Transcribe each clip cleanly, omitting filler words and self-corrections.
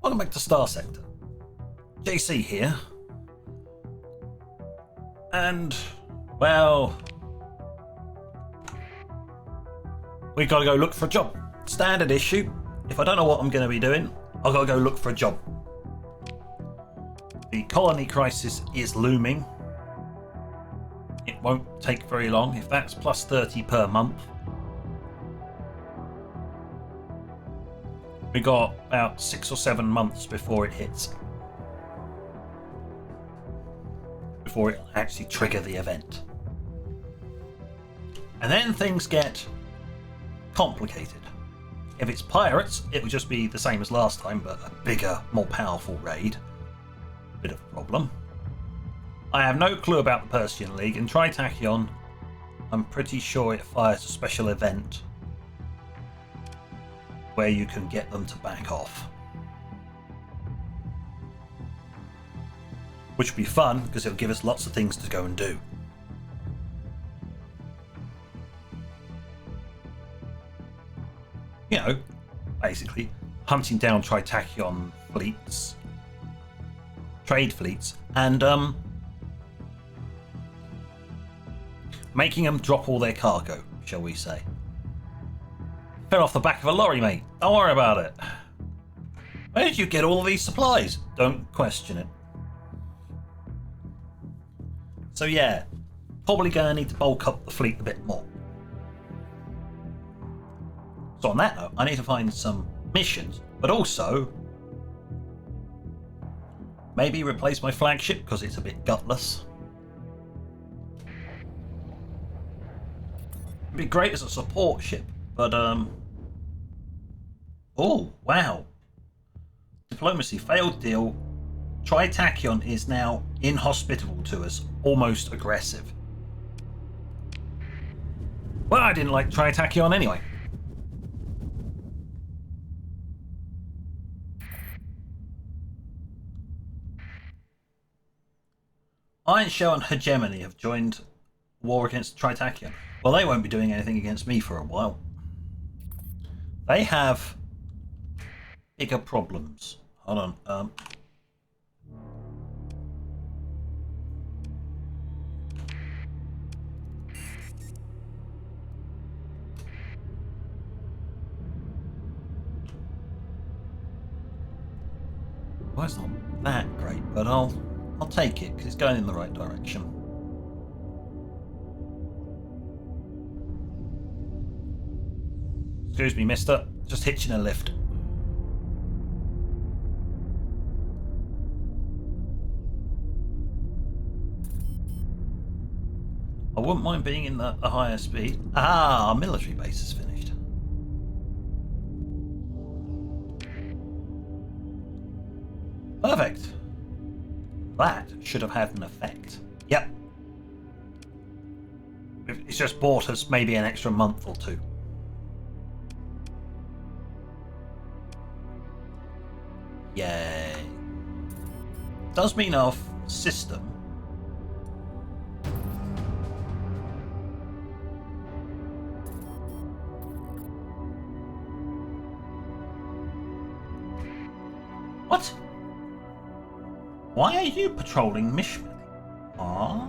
Welcome back to Starsector. JC here. And, well, we gotta go look for a job. Standard issue. If I don't know what I'm gonna be doing, I've gotta go look for a job. The colony crisis is looming. It won't take very long. If that's plus 30 per month, we got about 6 or 7 months before it hits. Before it actually trigger the event. And then things get complicated. If it's pirates, it would just be the same as last time, but a bigger, more powerful raid. Bit of a problem. I have no clue about the Persian League, and Tritachyon, I'm pretty sure it fires a special event where you can get them to back off. Which would be fun, because it'll give us lots of things to go and do. You know, basically, hunting down Tritachyon fleets, trade fleets, and making them drop all their cargo, shall we say. Fell off the back of a lorry, mate. Don't worry about it. Where did you get all these supplies? Don't question it. So yeah, probably going to need to bulk up the fleet a bit more. So on that note, I need to find some missions, but also maybe replace my flagship because it's a bit gutless. It'd be great as a support ship, but oh wow, diplomacy failed deal. Tritachyon is now inhospitable to us, almost aggressive. Well, I didn't like Tritachyon anyway. Iron Shell and Hegemony have joined war against Tritachyon. Well, they won't be doing anything against me for a while. They have bigger problems. Hold on. Well, it's not that great, but I'll take it because it's going in the right direction. Excuse me, mister. Just hitching a lift. I wouldn't mind being in the higher speed. Ah, our military base is finished. Perfect. That should have had an effect. Yep. It's just bought us maybe an extra month or two. Yay. Does mean our system What? Why are you patrolling Mishman? Ah?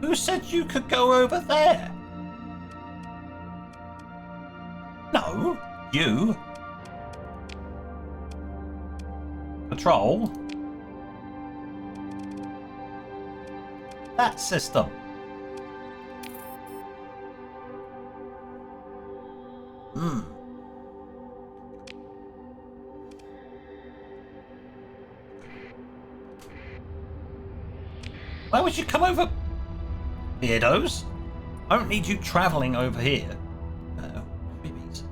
Who said you could go over there? No, you. Patrol. That system. Why would you come over? Weirdos. I don't need you travelling over here. Freebies.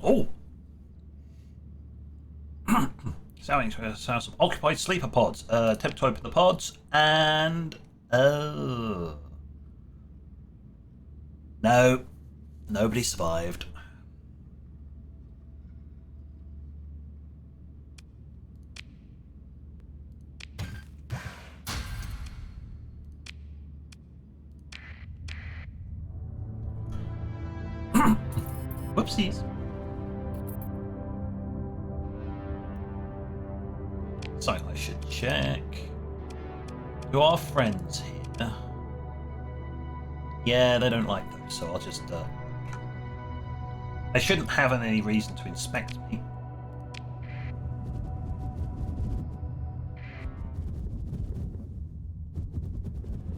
Oh. Sounds some occupied sleeper pods. Attempt to open the pods and no, nobody survived. Whoopsies. So I should check. Do our friends here? Yeah, they don't like those, so I'll just... They shouldn't have any reason to inspect me.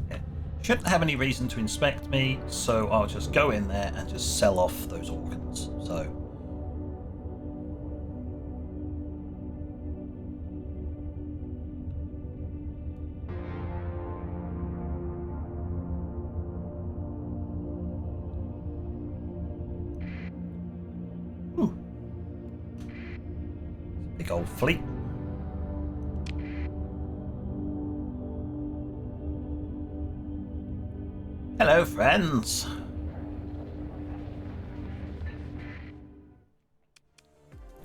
Yeah. Shouldn't have any reason to inspect me, so I'll just go in there and just sell off those organs. So... Big old fleet. Hello, friends.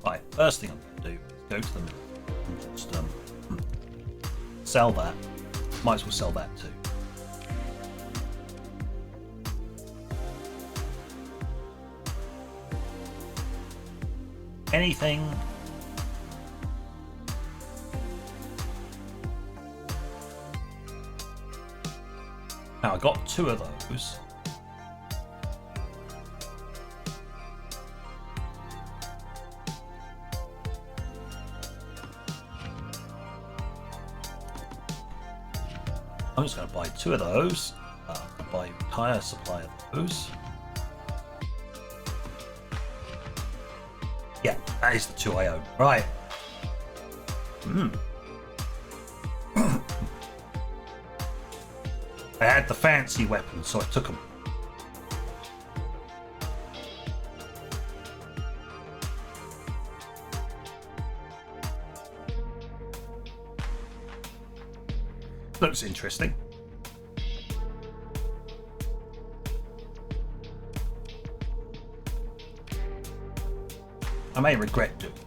Right, first thing I'm going to do is go to the mill and just sell that. Might as well sell that too. Anything. Now I got 2 of those. I'm just going to buy 2 of those. Buy an entire supply of those. Yeah, that is the 2 I own. Right. I had the fancy weapons, so I took them. Looks interesting. I may regret doing it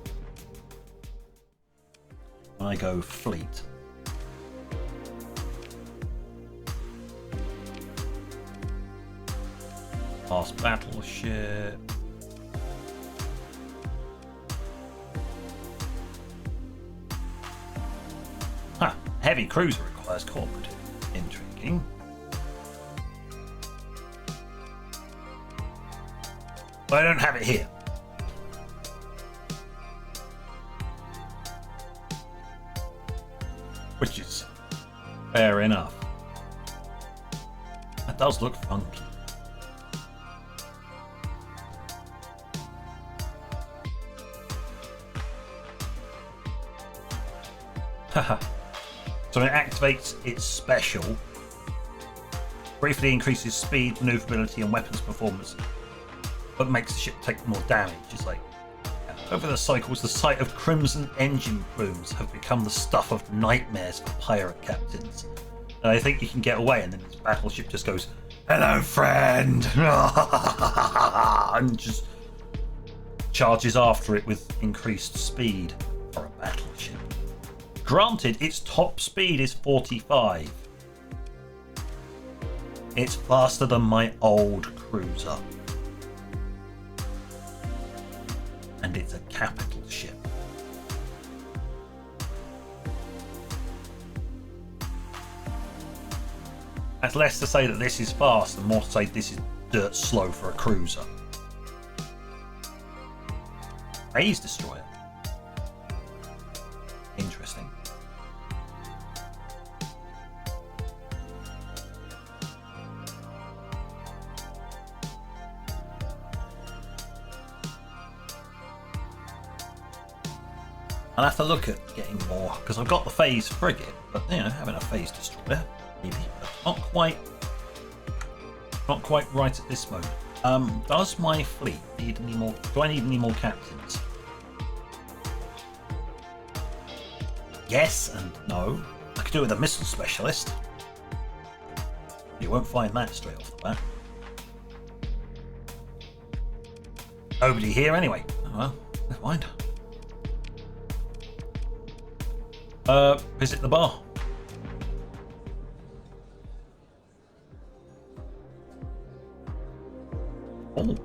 when I go fleet. Fast battleship. Huh. Heavy cruiser requires cooperative. Intriguing. But I don't have it here. Which is fair enough. That does look funky. Haha. So when it activates its special, briefly increases speed, maneuverability, and weapons performance, but makes the ship take more damage. It's like, over the cycles, the sight of crimson engine plumes have become the stuff of nightmares for pirate captains. And I think you can get away, and then this battleship just goes, "Hello, friend," and just charges after it with increased speed for a battleship. Granted, its top speed is 45. It's faster than my old cruiser. And it's a capital ship. That's less to say that this is fast and more to say this is dirt slow for a cruiser. Phase destroyer. Interesting. I'll have to look at getting more, because I've got the phase frigate, but you know, having a phase destroyer, maybe, but not quite right at this moment. Does my fleet need any more? Do I need any more captains? Yes and no. I could do it with a missile specialist. You won't find that straight off the bat. Nobody here anyway. Oh well, never mind. Visit the bar. Oh.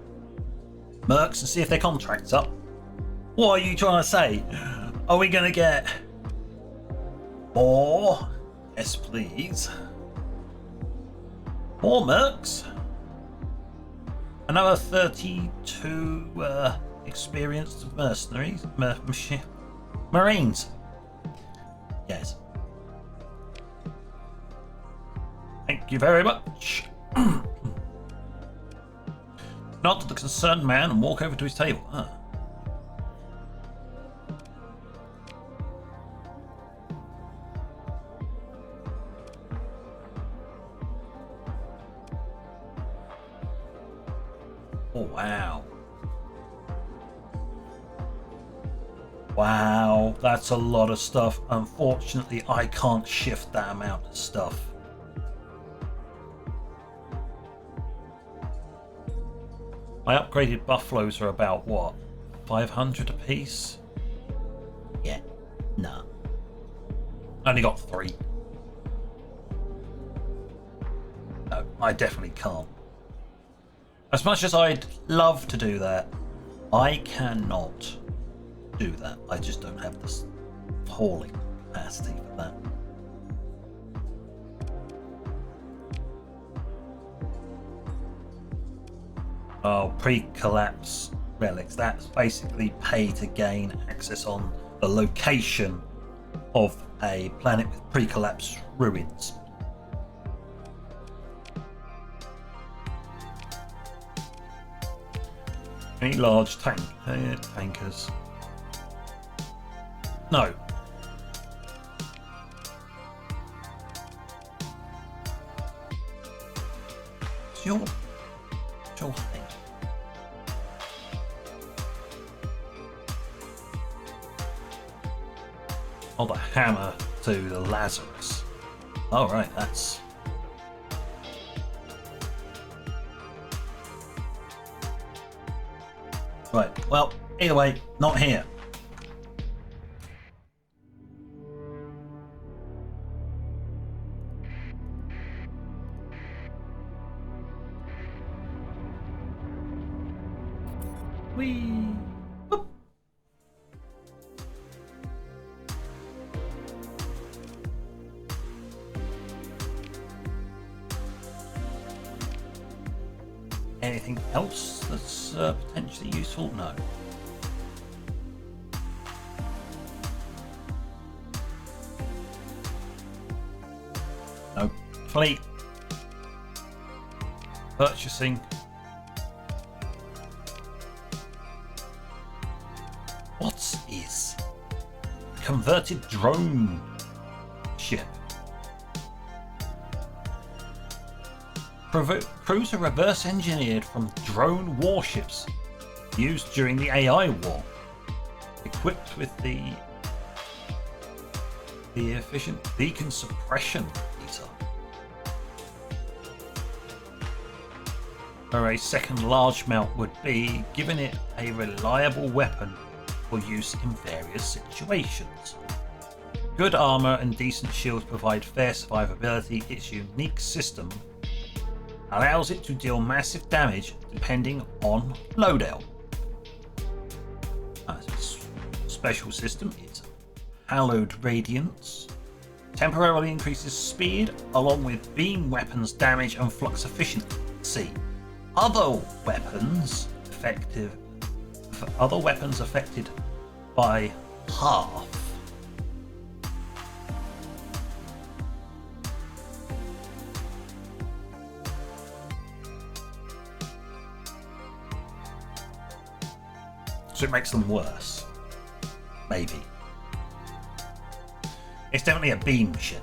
mercs and see if their contract's up. What are you trying to say? Are we gonna get more? Yes, please. More mercs. Another 32 experienced mercenaries, Marines. Yes. Thank you very much. Nod to the concerned man and walk over to his table. Ah. Oh, wow. Wow, that's a lot of stuff. Unfortunately, I can't shift that amount of stuff. My upgraded buffaloes are about, what, 500 apiece? Yeah, nah. Only got 3. No, I definitely can't. As much as I'd love to do that, I cannot do that. I just don't have this hauling capacity for that. Oh, pre-collapse relics. That's basically pay to gain access on the location of a planet with pre-collapse ruins. Any large tankers? No. It's your thing. Oh, the hammer to the Lazarus. Oh, right, that's... Right, well, either way, not here. Whee! Boop. Anything else that's potentially useful? No. No. Fleet. Purchasing. What is a converted drone ship? Crews are reverse engineered from drone warships used during the AI war, equipped with the efficient beacon suppression meter. Where a second large mount would be, giving it a reliable weapon for use in various situations. Good armor and decent shields provide fair survivability. Its unique system allows it to deal massive damage depending on loadout. Its special system is Hallowed Radiance. Temporarily increases speed along with beam weapons damage and flux efficiency. Other weapons affected by half. So it makes them worse. Maybe. It's definitely a beam ship.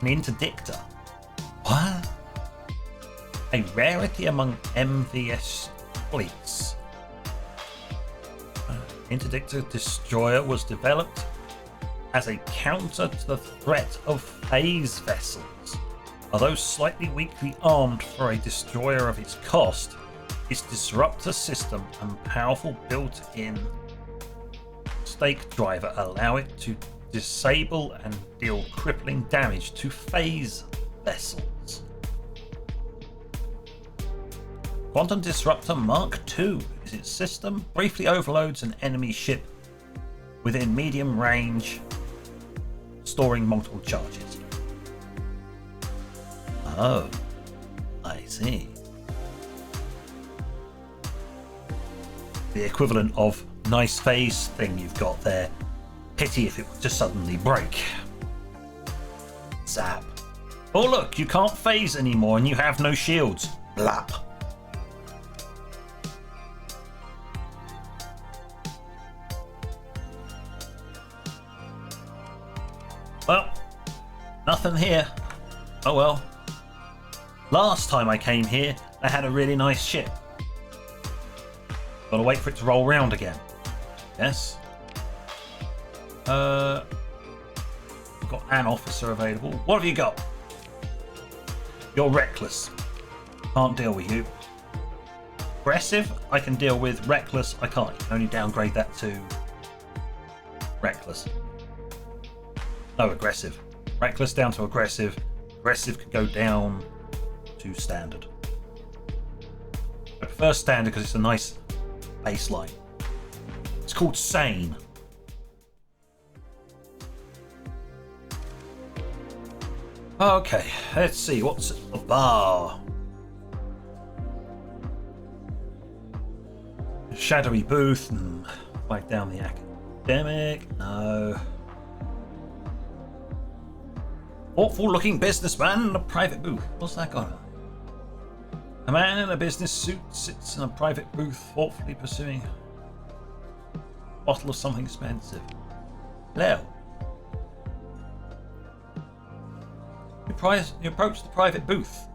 An interdictor. What? A rarity among MVS fleets. Interdictor destroyer was developed as a counter to the threat of phase vessels. Although slightly weakly armed for a destroyer of its cost, its disruptor system and powerful built-in stake driver allow it to Disable and deal crippling damage to phase vessels. Quantum Disruptor Mark II is its system. Briefly overloads an enemy ship within medium range, storing multiple charges. Oh, I see. The equivalent of nice phase thing you've got there. Pity if it would just suddenly break. Zap. Oh look, you can't phase anymore and you have no shields. Blap. Well, nothing here. Oh well. Last time I came here, they had a really nice ship. Gotta wait for it to roll round again. Yes. We've got an officer available. What have you got? You're reckless. Can't deal with you. Aggressive, I can deal with. Reckless, I can't. You can only downgrade that to reckless. No, aggressive. Reckless down to aggressive. Aggressive could go down to standard. I prefer standard because it's a nice baseline. It's called sane. Okay, let's see, what's at the bar? Shadowy booth, fight down the academic, no. Thoughtful looking businessman in a private booth, what's that got on? A man in a business suit sits in a private booth, thoughtfully pursuing a bottle of something expensive. Hello. You approach the private booth,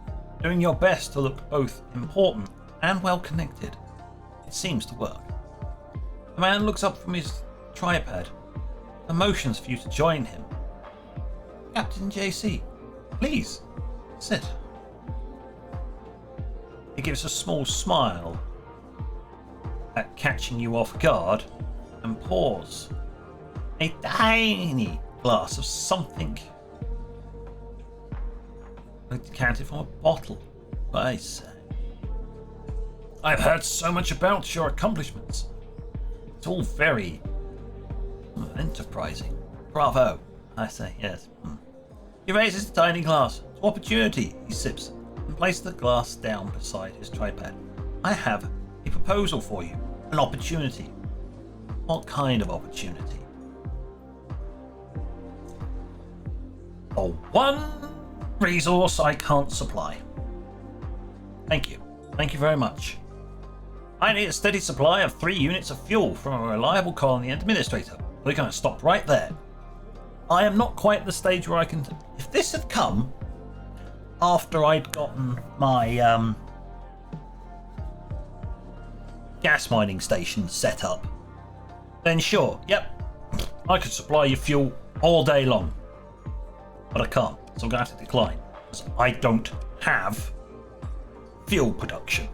doing your best to look both important and well connected. It seems to work. The man looks up from his tripod and motions for you to join him. Captain JC, please, sit. He gives a small smile at catching you off guard and pours a tiny glass of something decanted from a bottle. I say, I've heard so much about your accomplishments. It's all very enterprising. Bravo, I say, yes. He raises the tiny glass. It's opportunity, he sips, and places the glass down beside his tripod. I have a proposal for you. An opportunity. What kind of opportunity? A one resource I can't supply. Thank you. Thank you very much. I need a steady supply of 3 units of fuel from a reliable colony administrator. We're going to stop right there. I am not quite at the stage where I can... If this had come after I'd gotten my gas mining station set up, then sure, yep, I could supply you fuel all day long. But I can't, so I'm going to have to decline, because I don't have fuel production.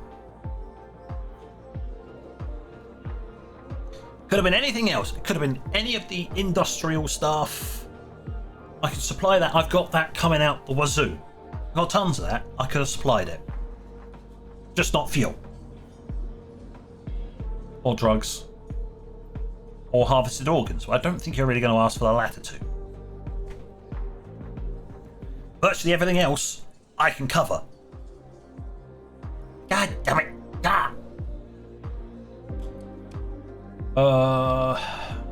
Could have been anything else. It could have been any of the industrial stuff. I could supply that. I've got that coming out the wazoo. I've got tons of that. I could have supplied it. Just not fuel. Or drugs. Or harvested organs. Well, I don't think you're really going to ask for the latter two. Virtually everything else I can cover. God damn it. Ah.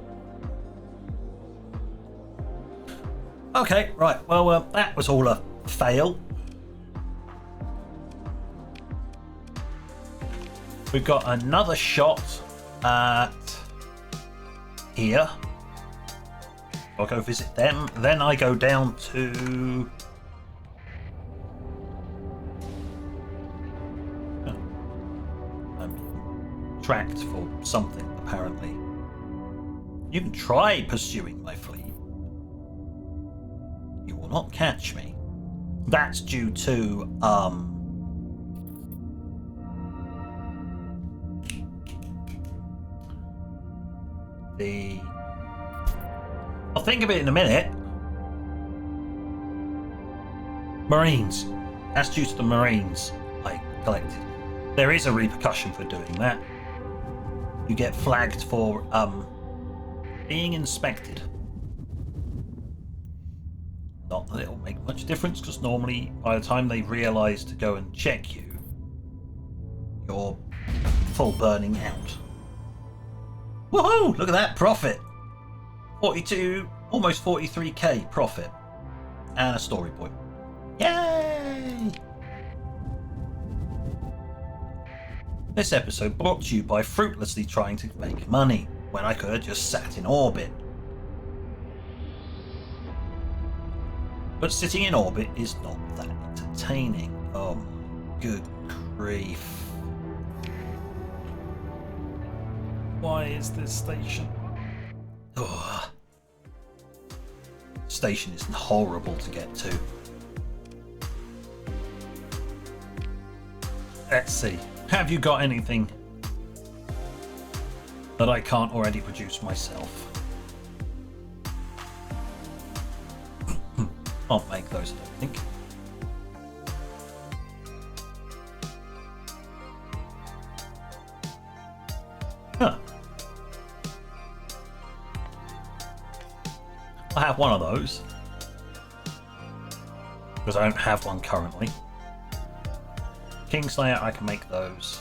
Okay, right. Well, that was all a fail. We've got another shot at here. I'll go visit them. Then I go down to... I'm tracked for something, apparently. You can try pursuing my fleet. You will not catch me. That's due to, I'll think of it in a minute. Marines. That's due to the Marines I collected. There is a repercussion for doing that. You get flagged for being inspected. Not that it'll make much difference, because normally by the time they realise to go and check you, you're full burning out. Woohoo! Look at that profit! 42, almost 43k profit. And a story point. Yay! This episode brought to you by fruitlessly trying to make money when I could have just sat in orbit. But sitting in orbit is not that entertaining. Oh my good grief. Why is this station? Ugh. Station is horrible to get to. Let's see. Have you got anything that I can't already produce myself? Can't make those, I don't think. Huh. I have one of those, because I don't have one currently. Kingslayer, I can make those.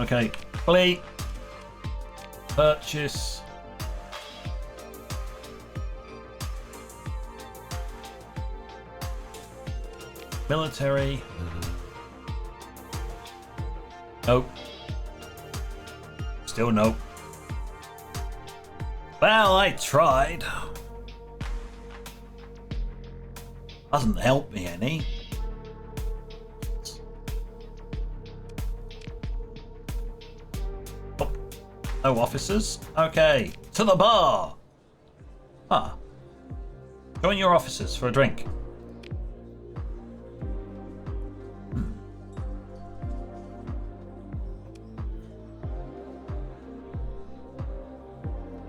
Okay, fleet. Purchase. Military. Nope. Still nope. Well, I tried. Doesn't help me any. Oh, no officers? Okay, to the bar! Ah. Join your officers for a drink.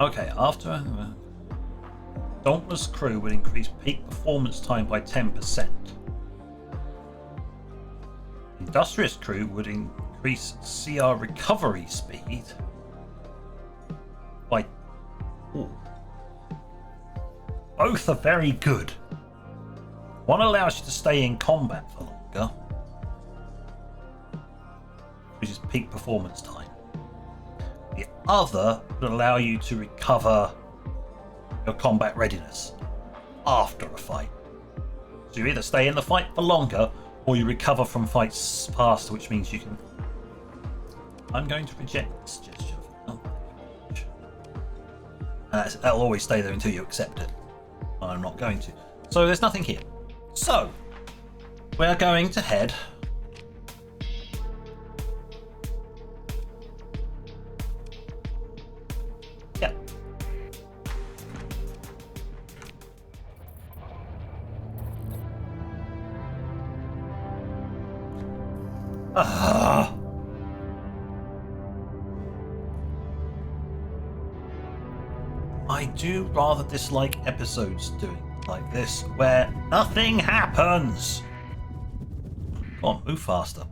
Okay, after Dauntless crew would increase peak performance time by 10%. Industrious crew would increase CR recovery speed by... Ooh. Both are very good. One allows you to stay in combat for longer, which is peak performance time. The other would allow you to recover your combat readiness after a fight. So you either stay in the fight for longer or you recover from fights faster, which means you can... I'm going to reject the suggestion. That'll always stay there until you accept it. I'm not going to. So there's nothing here. So we're going to head I do rather dislike episodes doing like this, where nothing happens. Come on, move faster.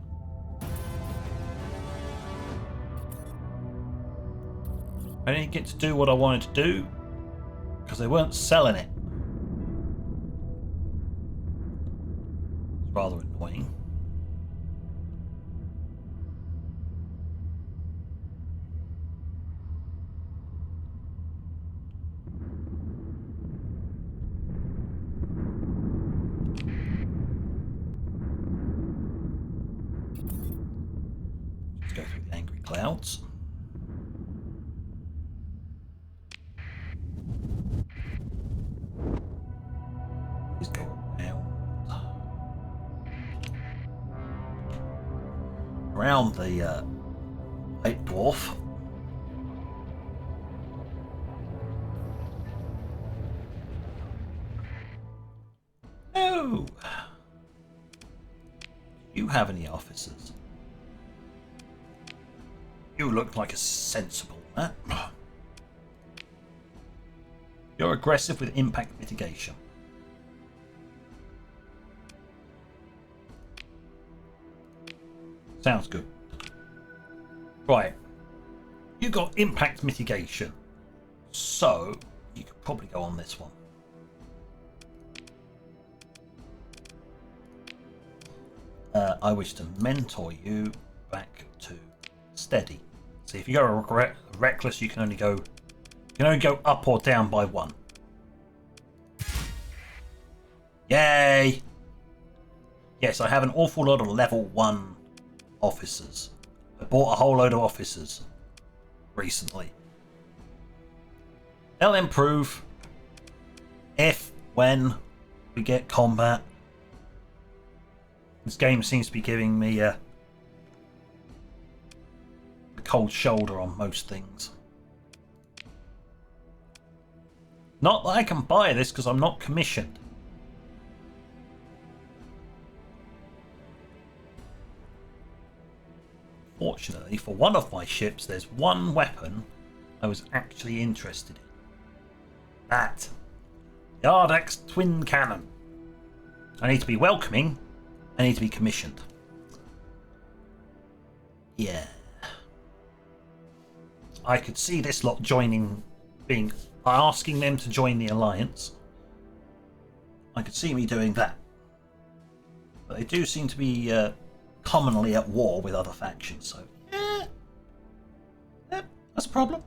I didn't get to do what I wanted to do because they weren't selling it. It's rather annoying. Go through the angry clouds. Please go around the white dwarf. No. Do you have any officers? You look like a sensible man. You're aggressive with impact mitigation. Sounds good. Right. You got impact mitigation. So, you could probably go on this one. I wish to mentor you back to steady. See, if you go reckless, you can only go up or down by 1. Yay! Yes, I have an awful lot of level 1 officers. I bought a whole load of officers recently. They'll improve when we get combat. This game seems to be giving me a cold shoulder on most things. Not that I can buy this because I'm not commissioned. Fortunately, for one of my ships, there's one weapon I was actually interested in. That. The Ardex twin cannon. I need to be welcoming. I need to be commissioned. Yeah. I could see this lot asking them to join the alliance. I could see me doing that. But they do seem to be commonly at war with other factions, so yeah, that's a problem.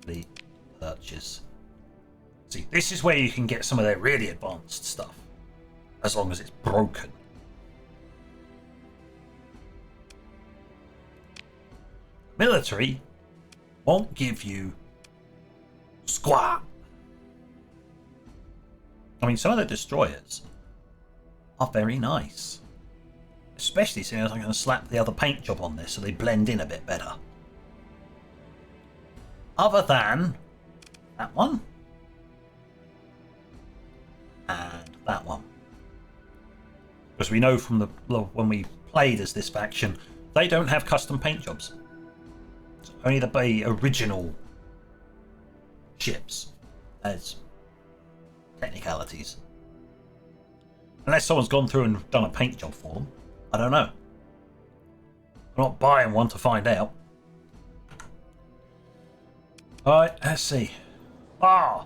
The purchase. See, this is where you can get some of their really advanced stuff, as long as it's broken. Military won't give you squat. I mean, some of the destroyers are very nice. Especially seeing as I'm going to slap the other paint job on this so they blend in a bit better. Other than that one. And that one. Because we know from when we played as this faction, they don't have custom paint jobs. It's only the original ships as technicalities. Unless someone's gone through and done a paint job for them. I don't know. I'm not buying one to find out. Alright, let's see. Ah!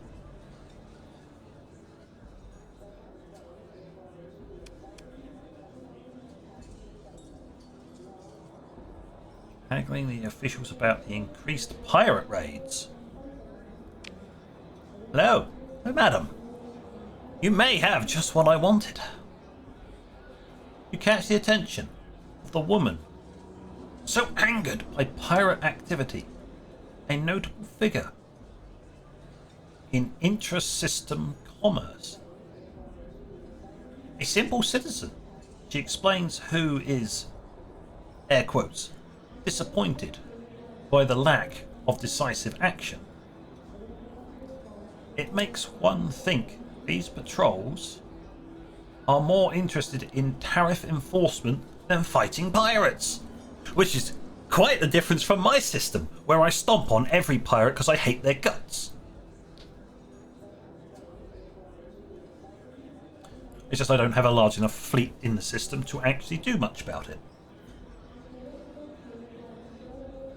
Haggling the officials about the increased pirate raids. Hello, madam. You may have just what I wanted. You catch the attention of the woman so angered by pirate activity, a notable figure in intra-system commerce. A simple citizen, she explains, who is, air quotes, disappointed by the lack of decisive action. It makes one think these patrols are more interested in tariff enforcement than fighting pirates, which is quite the difference from my system, where I stomp on every pirate because I hate their guts. It's just I don't have a large enough fleet in the system to actually do much about it.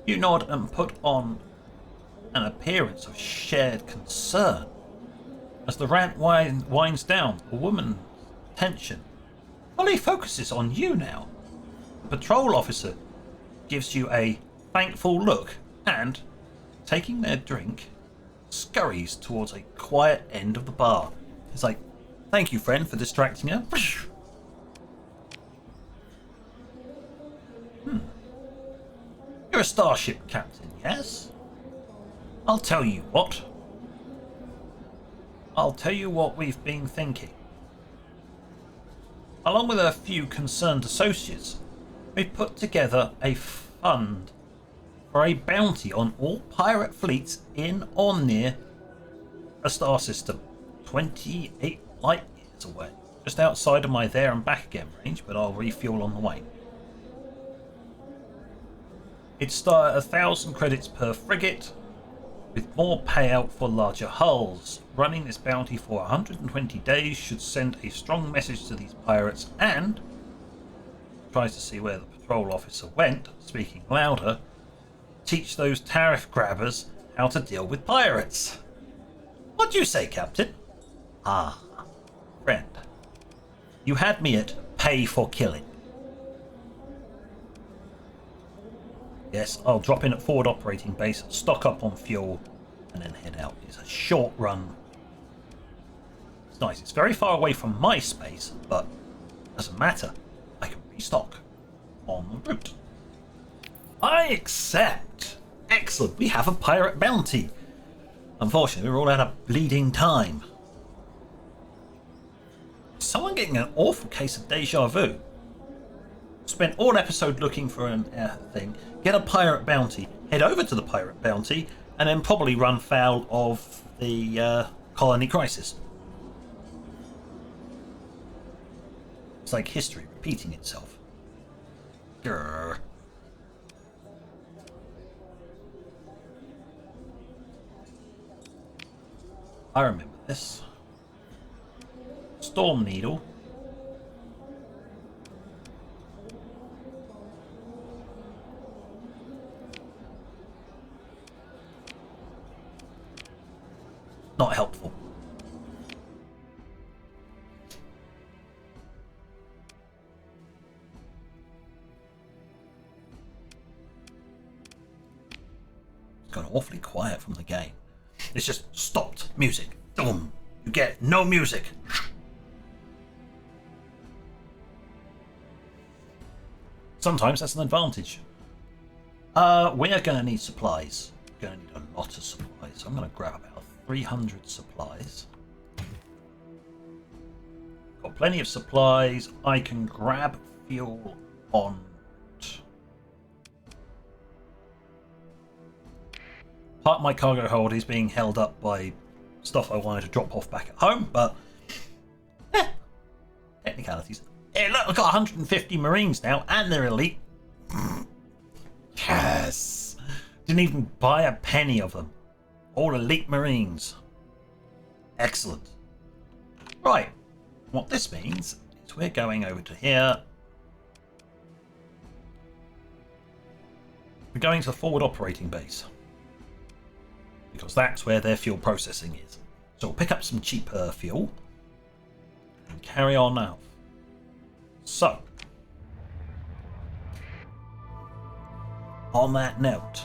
You nod and put on an appearance of shared concern. As the rant winds down, the woman's attention fully focuses on you now. The patrol officer gives you a thankful look and, taking their drink, scurries towards a quiet end of the bar. It's like, thank you, friend, for distracting her. You're a starship captain, yes? I'll tell you what we've been thinking. Along with a few concerned associates, we've put together a fund for a bounty on all pirate fleets in or near a star system 28 light years away. Just outside of my there and back again range, but I'll refuel on the way. It start at 1,000 credits per frigate, with more payout for larger hulls. Running this bounty for 120 days should send a strong message to these pirates, and tries to see where the patrol officer went, speaking louder, teach those tariff grabbers how to deal with pirates. What do you say, Captain? Ah, friend. You had me at pay for killing. Yes, I'll drop in at forward operating base, stock up on fuel, and then head out. It's a short run. It's nice. It's very far away from my space, but doesn't matter. I can restock on the route. I accept. Excellent. We have a pirate bounty. Unfortunately, we're all out of bleeding time. Someone getting an awful case of deja vu. Spent all episode looking for an thing, get a pirate bounty, head over to the pirate bounty, and then probably run foul of the colony crisis. It's like history repeating itself. Grr. I remember this. Storm Needle. Not helpful. It's gone awfully quiet from the game. It's just stopped music. Boom. You get no music. Sometimes that's an advantage. We are going to need supplies. We're going to need a lot of supplies. So I'm going to grab about 300 supplies. Got plenty of supplies. I can grab fuel on. Part of my cargo hold is being held up by stuff I wanted to drop off back at home, but technicalities. Hey, look, I've got 150 Marines now, and they're elite. Yes! Didn't even buy a penny of them. All elite Marines. Excellent. Right. What this means is we're going over to here. We're going to the forward operating base, because that's where their fuel processing is. So we'll pick up some cheaper fuel and carry on now. So, on that note,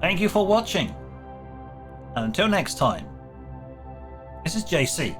thank you for watching, and until next time, this is JC.